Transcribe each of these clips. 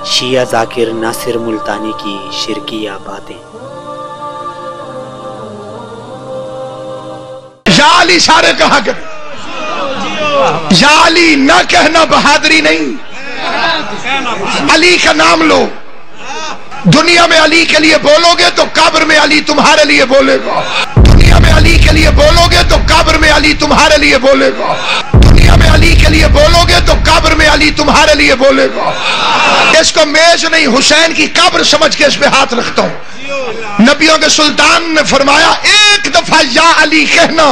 شیعہ ذاکر ناصر ملتانی کی شرکیہ باتیں۔ یا علی سارے کہا کریں، یا علی نہ کہنا بہادری نہیں، علی کا نام لو۔ دنیا میں علی کے لیے بولو گے تو قبر میں علی تمہارے لیے بولے گا، دنیا میں علی کے لیے بولو گے تو قبر میں علی تمہارے لیے بولے گا، دنیا میں علی کے لیے بولو گے تو قبر میں علی تمہارے لیے بولے گا۔ اس کو میز نہیں حسین کی قبر سمجھ کے اس پہ ہاتھ رکھتا ہوں۔ نبیوں کے سلطان نے فرمایا ایک دفعہ یا علی کہنا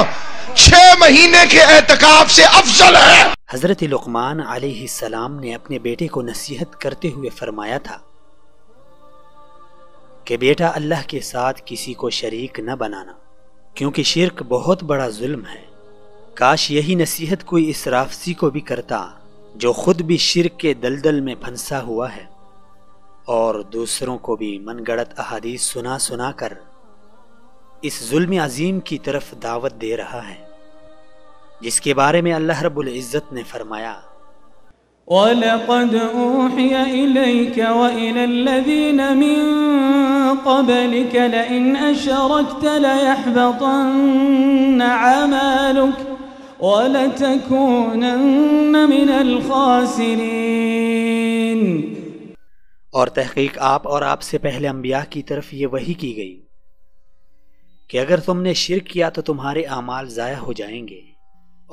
6 مہینے کے اعتکاف سے افضل ہے۔ حضرت لقمان علیہ السلام نے اپنے بیٹے کو نصیحت کرتے ہوئے فرمایا تھا کہ بیٹا اللہ کے ساتھ کسی کو شریک نہ بنانا، کیونکہ شرک بہت بڑا ظلم ہے۔ کاش یہی نصیحت کوئی اسرافسی کو بھی کرتا جو خود بھی شرک کے دلدل میں پھنسا ہوا ہے اور دوسروں کو بھی من گڑت احادیث سنا سنا کر اس ظلم عظیم کی طرف دعوت دے رہا ہے، جس کے بارے میں اللہ رب العزت نے فرمایا وَلَقَدْ أُوحِيَ إِلَيْكَ وَإِلَى الَّذِينَ مِن قَبْلِكَ لَئِنْ أَشْرَكْتَ لَيَحْبَطَنَّ عَمَلُكَ وَلَتَكُونَنَّ مِنَ الْخَاسِرِينَ۔ اور تحقیق آپ اور آپ سے پہلے انبیاء کی طرف یہ وحی کی گئی کہ اگر تم نے شرک کیا تو تمہارے اعمال ضائع ہو جائیں گے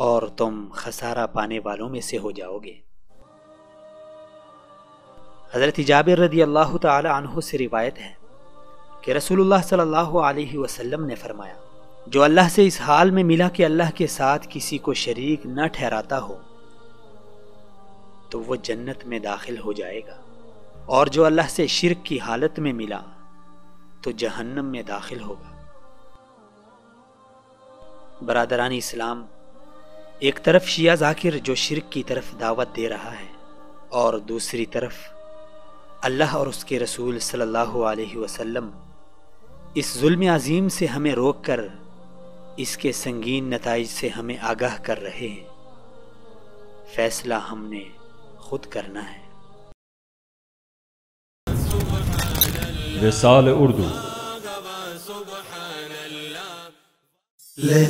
اور تم خسارہ پانے والوں میں سے ہو جاؤ گے۔ حضرت جابر رضی اللہ تعالی عنہ سے روایت ہے کہ رسول اللہ صلی اللہ علیہ وسلم نے فرمایا، جو اللہ سے اس حال میں ملا کہ اللہ کے ساتھ کسی کو شریک نہ ٹھہراتا ہو تو وہ جنت میں داخل ہو جائے گا، اور جو اللہ سے شرک کی حالت میں ملا تو جہنم میں داخل ہوگا۔ برادران اسلام، ایک طرف شیعہ ذاکر جو شرک کی طرف دعوت دے رہا ہے، اور دوسری طرف اللہ اور اس کے رسول صلی اللہ علیہ وسلم اس ظلم عظیم سے ہمیں روک کر اس کے سنگین نتائج سے ہمیں آگاہ کر رہے ہیں۔ فیصلہ ہم نے خود کرنا ہے۔ رسالہ اردو لا